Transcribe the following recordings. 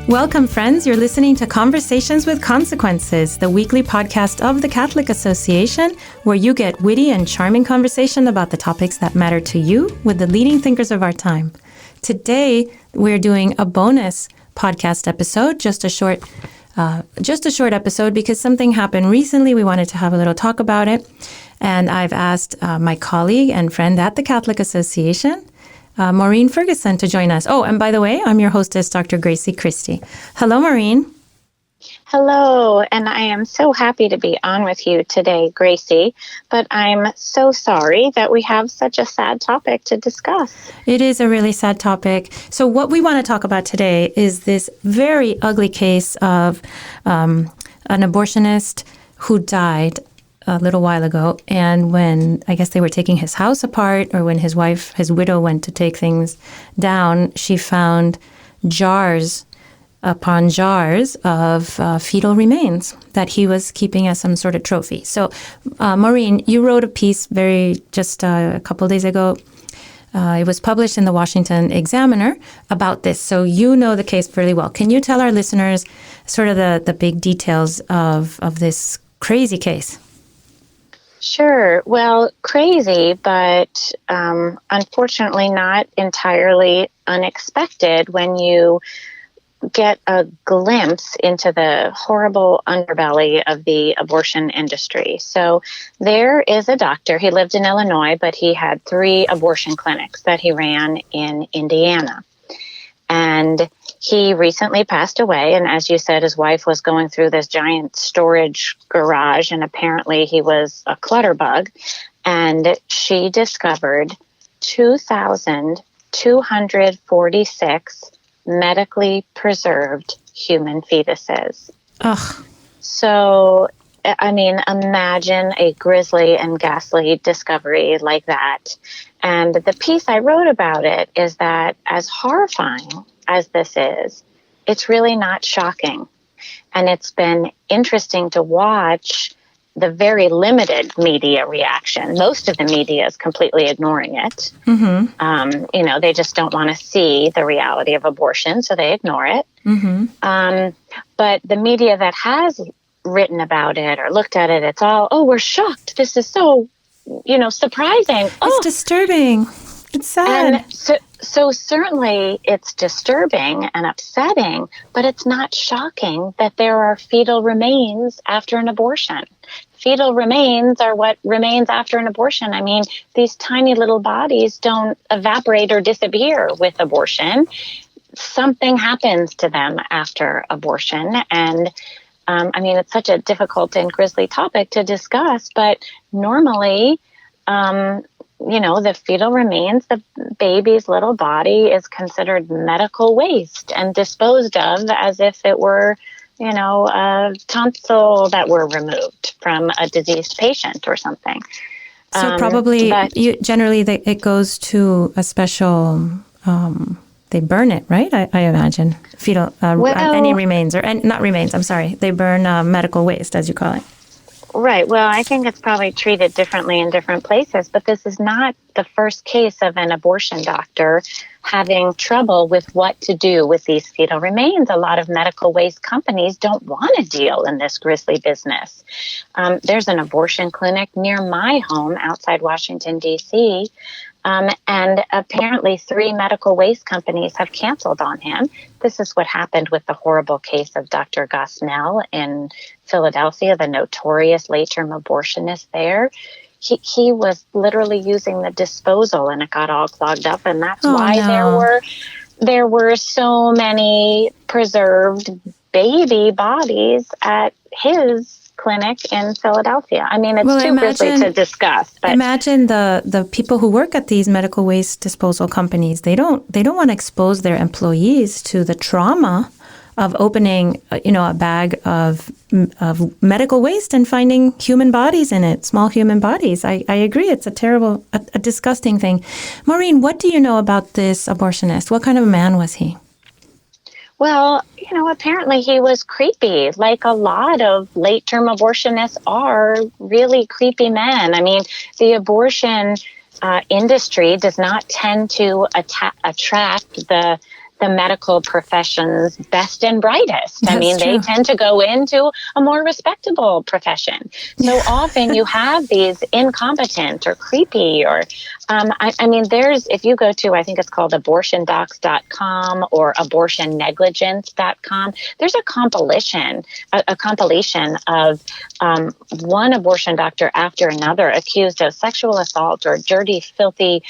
Welcome, friends. You're listening to Conversations with Consequences, the weekly podcast of the Catholic Association, where you get witty and charming conversation about the topics that matter to you with the leading thinkers of our time. Today, we're doing a bonus podcast episode, just a short episode because something happened recently. We wanted to have a little talk about it. And I've asked my colleague and friend at the Catholic Association, Maureen Ferguson, to join us. Oh, and by the way, I'm your hostess, Dr. Christie. Hello, Maureen. Hello, and I am so happy to be on with you today, Gracie, but I'm so sorry that we have such a sad topic to discuss. It is a really sad topic. So what we want to talk about today is this very ugly case of an abortionist who died a little while ago. And when I guess they were taking his house apart, or when his widow went to take things down, she found jars upon jars of fetal remains that he was keeping as some sort of trophy. So, Maureen, you wrote a piece just a couple of days ago. It was published in the Washington Examiner about this. So you know the case fairly well. Can you tell our listeners sort of the big details of this crazy case? Sure. Well, crazy, but unfortunately not entirely unexpected when you get a glimpse into the horrible underbelly of the abortion industry. So there is a doctor. He lived in Illinois, but he had 3 abortion clinics that he ran in Indiana. And he recently passed away. And as you said, his wife was going through this giant storage garage, and apparently he was a clutter bug. And she discovered 2,246 medically preserved human fetuses. Ugh. So, I mean, imagine a grisly and ghastly discovery like that. And the piece I wrote about it is that as horrifying as this is, it's really not shocking. And it's been interesting to watch the very limited media reaction. Most of the media is completely ignoring it. Mm-hmm. They just don't want to see the reality of abortion, so they ignore it. Mm-hmm. But the media that has written about it or looked at it, it's all, oh, we're shocked. This is so, surprising. It's disturbing. It's sad. And so certainly it's disturbing and upsetting, but it's not shocking that there are fetal remains after an abortion. Fetal remains are what remains after an abortion. I mean, these tiny little bodies don't evaporate or disappear with abortion. Something happens to them after abortion. And it's such a difficult and grisly topic to discuss, but normally, the fetal remains, the baby's little body is considered medical waste and disposed of as if it were, a tonsil that were removed from a diseased patient or something. So probably, it goes to a special, they burn it, right? I imagine, fetal, any remains, not remains, I'm sorry. They burn medical waste, as you call it. Right. Well, I think it's probably treated differently in different places, but this is not the first case of an abortion doctor having trouble with what to do with these fetal remains. A lot of medical waste companies don't want to deal in this grisly business. There's an abortion clinic near my home outside Washington, D.C., and apparently 3 medical waste companies have canceled on him. This is what happened with the horrible case of Dr. Gosnell in Philadelphia, the notorious late-term abortionist there. He was literally using the disposal, and it got all clogged up, and that's there were so many preserved baby bodies at his clinic in Philadelphia. I mean, it's too grisly to discuss. But imagine the people who work at these medical waste disposal companies. They don't want to expose their employees to the trauma of opening, a bag of medical waste and finding human bodies in it, small human bodies. I agree. It's a terrible, a disgusting thing. Maureen, what do you know about this abortionist? What kind of a man was he? Well, apparently he was creepy, like a lot of late-term abortionists are really creepy men. I mean, the abortion industry does not tend to attract the the medical profession's best and brightest. That's I mean, true. they tend to go into a more respectable profession. So often you have these incompetent or creepy or, I mean, if you go to, I think it's called abortiondocs.com or abortionnegligence.com, there's a compilation of one abortion doctor after another accused of sexual assault or dirty, filthy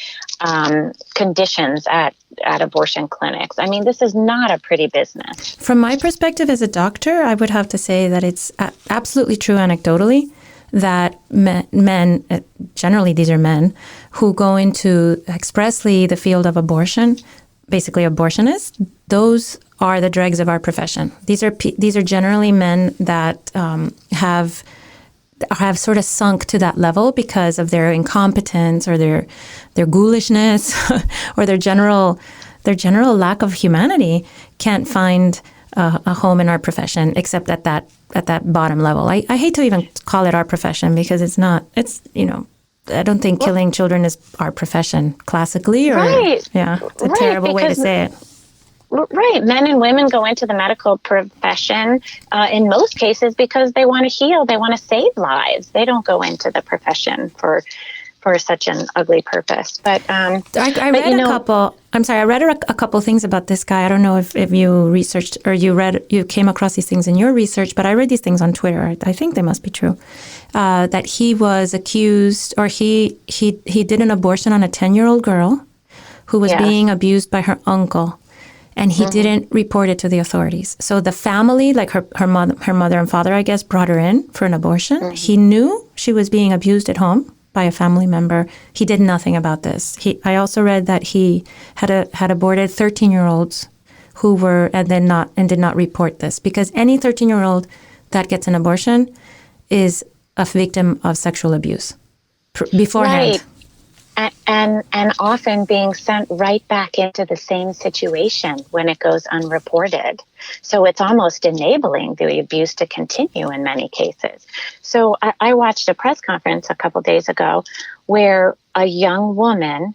conditions at abortion clinics. I mean, this is not a pretty business. From my perspective as a doctor, I would have to say that it's absolutely true anecdotally that men, generally these are men, who go into expressly the field of abortion, basically abortionists, those are the dregs of our profession. These are generally men that have sort of sunk to that level because of their incompetence or their ghoulishness or their general lack of humanity, can't find a home in our profession except at that bottom level. I hate to even call it our profession because it's not. It's, I don't think killing children is our profession classically. Or, right. Yeah, it's a terrible way to say it. Right. Men and women go into the medical profession in most cases because they want to heal. They want to save lives. They don't go into the profession for such an ugly purpose. But I read a couple things about this guy. I don't know if you researched or you came across these things in your research, but I read these things on Twitter. I think they must be true. That he was accused, or he did an abortion on a 10-year-old girl who was being abused by her uncle. And he didn't report it to the authorities. So the family, like her mother and father, I guess, brought her in for an abortion. Mm-hmm. He knew she was being abused at home by a family member. He did nothing about this. I also read that he had aborted 13-year-olds who were and did not report this, because any 13-year-old that gets an abortion is a victim of sexual abuse beforehand. Right. And often being sent right back into the same situation when it goes unreported. So it's almost enabling the abuse to continue in many cases. So I watched a press conference a couple days ago where a young woman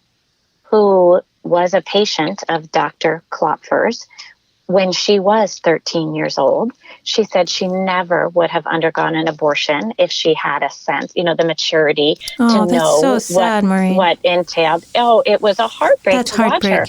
who was a patient of Dr. Klopfer's, when she was 13 years old, she said she never would have undergone an abortion if she had a sense, the maturity to know so sad, what entailed. Oh, it was a heartbreak That's to watch her.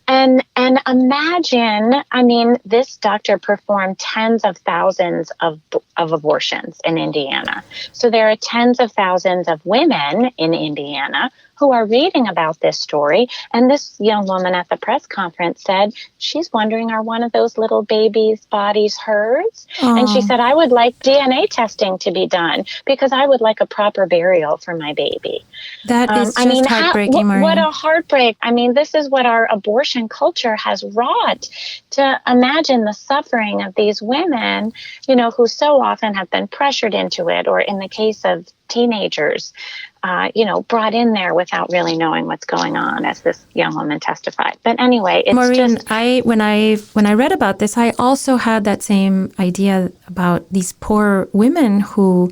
And imagine, I mean, this doctor performed tens of thousands of abortions in Indiana. So there are tens of thousands of women in Indiana who are reading about this story. And this young woman at the press conference said, she's wondering, are one of those little babies' bodies hers? Aww. And she said, I would like DNA testing to be done because I would like a proper burial for my baby. That is just heartbreaking, Maureen. What a heartbreak. I mean, this is what our abortion culture has wrought. To imagine the suffering of these women, who so often have been pressured into it, or in the case of teenagers, brought in there without really knowing what's going on, as this young woman testified. But anyway, it's Maureen, just... when I read about this, I also had that same idea about these poor women who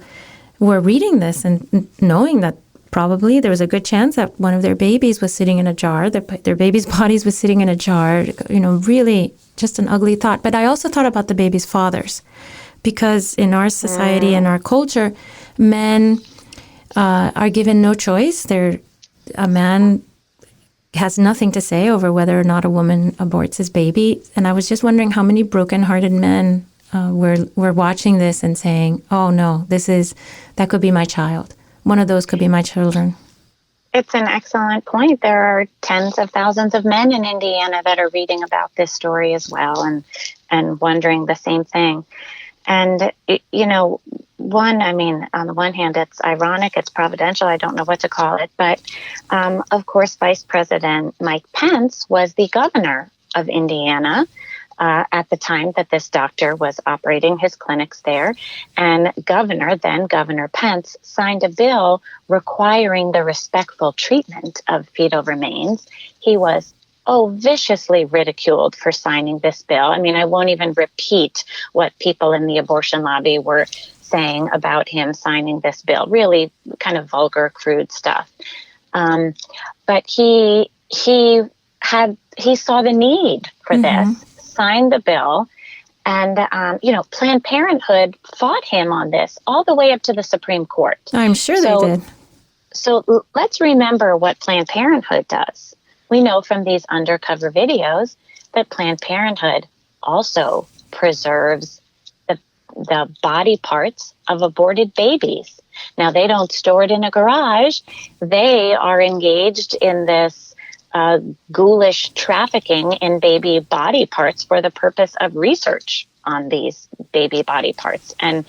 were reading this and knowing that probably there was a good chance that one of their babies was sitting in a jar, their baby's bodies was sitting in a jar, really just an ugly thought. But I also thought about the baby's fathers, because in our society and our culture, men are given no choice. A man has nothing to say over whether or not a woman aborts his baby. And I was just wondering how many broken-hearted men were watching this and saying, "Oh no, that could be my child. One of those could be my children." It's an excellent point. There are tens of thousands of men in Indiana that are reading about this story as well and wondering the same thing. And, on the one hand, it's ironic, it's providential, I don't know what to call it. But, of course, Vice President Mike Pence was the governor of Indiana at the time that this doctor was operating his clinics there. And Governor Pence signed a bill requiring the respectful treatment of fetal remains. He was viciously ridiculed for signing this bill. I mean, I won't even repeat what people in the abortion lobby were saying about him signing this bill. Really kind of vulgar, crude stuff. But he saw the need for this, signed the bill. And, Planned Parenthood fought him on this all the way up to the Supreme Court. I'm sure they did. So let's remember what Planned Parenthood does. We know from these undercover videos that Planned Parenthood also preserves the body parts of aborted babies. Now, they don't store it in a garage. They are engaged in this ghoulish trafficking in baby body parts for the purpose of research on these baby body parts. And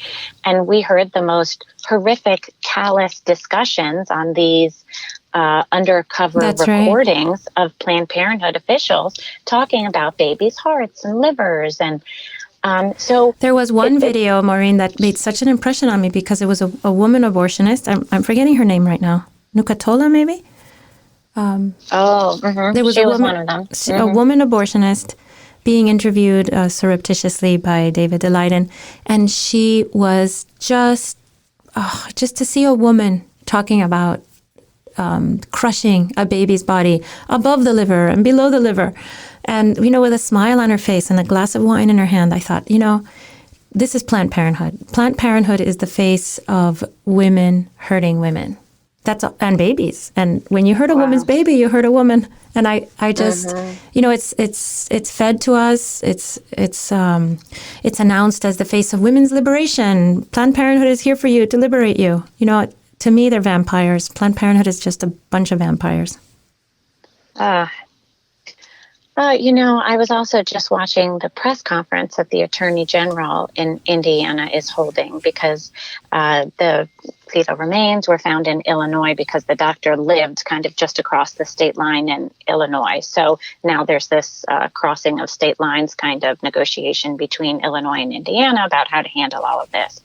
we heard the most horrific, callous discussions on these undercover recordings of Planned Parenthood officials talking about babies' hearts and livers. And so there was one video, Maureen, that made such an impression on me because it was a woman abortionist. I'm forgetting her name right now. Nukatola, maybe? There was she was one of them. A woman abortionist being interviewed surreptitiously by David Daleiden, and she was just to see a woman talking about crushing a baby's body above the liver and below the liver, and with a smile on her face and a glass of wine in her hand. I thought, this is Planned Parenthood. Planned Parenthood is the face of women hurting women. And babies. And when you hurt a woman's baby, you hurt a woman. And I just, it's fed to us. It's announced as the face of women's liberation. Planned Parenthood is here for you to liberate you. To me, they're vampires. Planned Parenthood is just a bunch of vampires. I was also just watching the press conference that the Attorney General in Indiana is holding because the fetal remains were found in Illinois because the doctor lived kind of just across the state line in Illinois. So now there's this crossing of state lines kind of negotiation between Illinois and Indiana about how to handle all of this.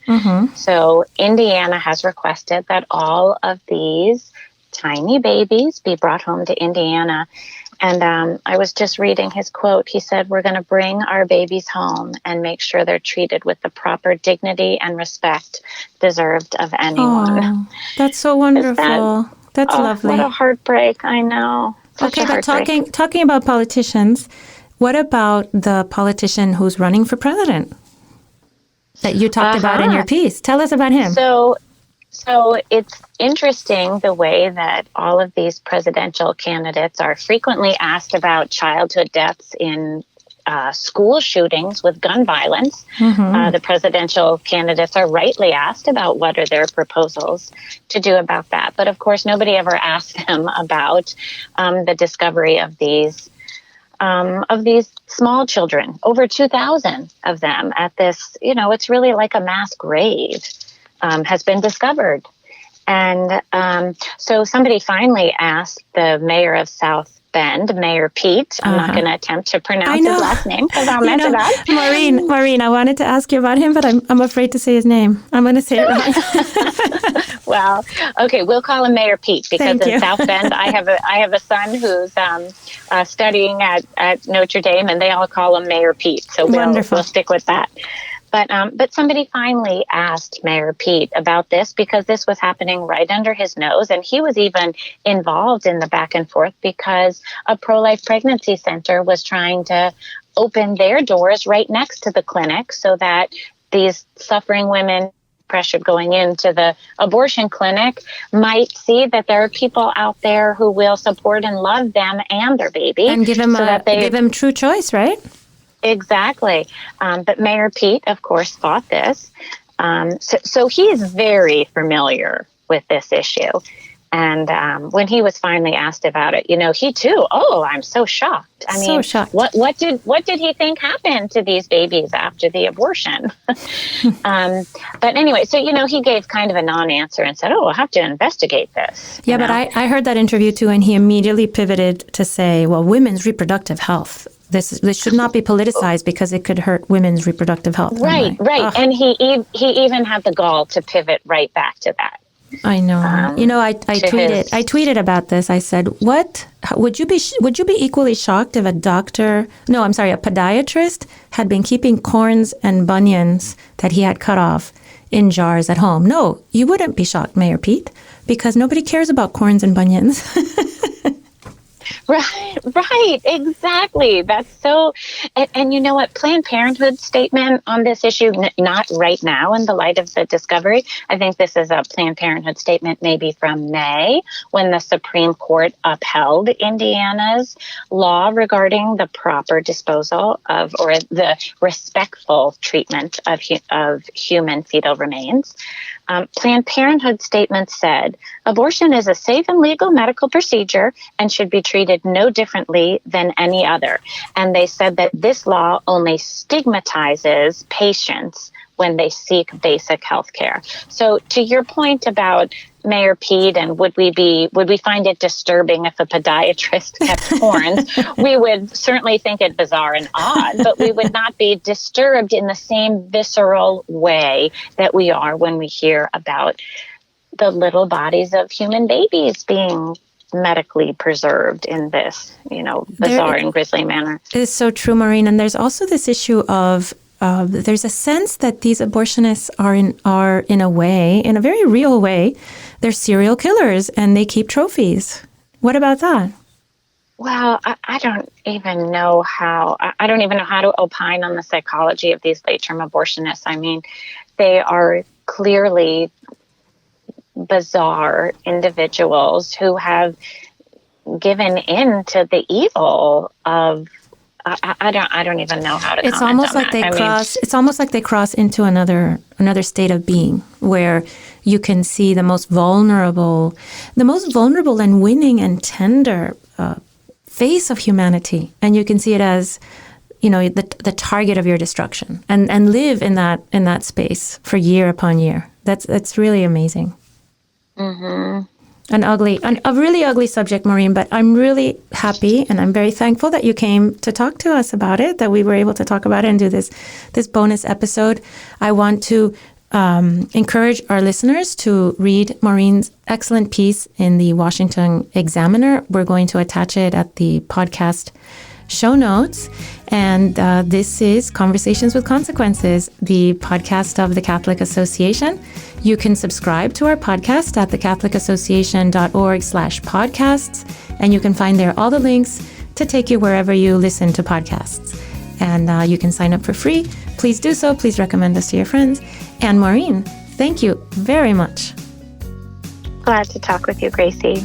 So Indiana has requested that all of these tiny babies be brought home to Indiana. And I was just reading his quote. He said, "We're going to bring our babies home and make sure they're treated with the proper dignity and respect deserved of anyone." Oh, that's so wonderful. That's lovely. What a heartbreak. I know. Okay, but talking about politicians, what about the politician who's running for president that you talked about in your piece? Tell us about him. So it's interesting the way that all of these presidential candidates are frequently asked about childhood deaths in school shootings with gun violence. The presidential candidates are rightly asked about what are their proposals to do about that. But of course, nobody ever asked them about the discovery of these small children, over 2,000 of them at this, it's really like a mass grave. Has been discovered. And so somebody finally asked the mayor of South Bend, Mayor Pete. I'm not going to attempt to pronounce his last name because I'll mess it up. Maureen, I wanted to ask you about him, but I'm afraid to say his name. I'm going to say it wrong. Well, okay, we'll call him Mayor Pete because in South Bend, I have a son who's studying at Notre Dame, and they all call him Mayor Pete. So we'll stick with that. But somebody finally asked Mayor Pete about this because this was happening right under his nose. And he was even involved in the back and forth because a pro-life pregnancy center was trying to open their doors right next to the clinic so that these suffering women pressured going into the abortion clinic might see that there are people out there who will support and love them and their baby. And give them true choice, right? Exactly. But Mayor Pete, of course, fought this. So he's very familiar with this issue. And when he was finally asked about it, he too, I'm so shocked. I mean, shocked. What did he think happened to these babies after the abortion? But anyway, so, he gave kind of a non-answer and said, we'll have to investigate this. Yeah, but I heard that interview too, and he immediately pivoted to say, well, women's reproductive health. This should not be politicized because it could hurt women's reproductive health. Right. And he even had the gall to pivot right back to that. I know. I tweeted about this. I said, "What would you be equally shocked if a podiatrist had been keeping corns and bunions that he had cut off in jars at home?" No, you wouldn't be shocked, Mayor Pete, because nobody cares about corns and bunions. Right, exactly. That's so, and you know what? Planned Parenthood's statement on this issue, not right now in the light of the discovery. I think this is a Planned Parenthood statement maybe from May when the Supreme Court upheld Indiana's law regarding the proper disposal of, or the respectful treatment of human fetal remains. Planned Parenthood statement said, abortion is a safe and legal medical procedure and should be treated no differently than any other. And they said that this law only stigmatizes patients when they seek basic health care. So to your point about Mayor Pete and would we find it disturbing if a podiatrist kept horns? We would certainly think it bizarre and odd, but we would not be disturbed in the same visceral way that we are when we hear about the little bodies of human babies being medically preserved in this, bizarre and grisly manner. It is so true, Maureen. And there's also this issue of there's a sense that these abortionists are in a way, in a very real way, they're serial killers and they keep trophies. What about that? Well, I don't even know how to opine on the psychology of these late-term abortionists. I mean, they are clearly bizarre individuals who have given in to the evil of. I don't even know how to. It's almost like they cross. It's almost like they cross into another state of being where you can see the most vulnerable and winning and tender face of humanity, and you can see it as, the target of your destruction, and live in that space for year upon year. That's really amazing. Mm-hmm. A really ugly subject, Maureen, but I'm really happy and I'm very thankful that you came to talk to us about it, that we were able to talk about it and do this bonus episode. I want to encourage our listeners to read Maureen's excellent piece in the Washington Examiner. We're going to attach it at the podcast show notes. And this is Conversations with Consequences, the podcast of the Catholic Association. You can subscribe to our podcast at thecatholicassociation.org/podcasts, and you can find there all the links to take you wherever you listen to podcasts. And you can sign up for free. Please do so. Please recommend us to your friends. And Maureen, thank you very much. Glad to talk with you, Gracie.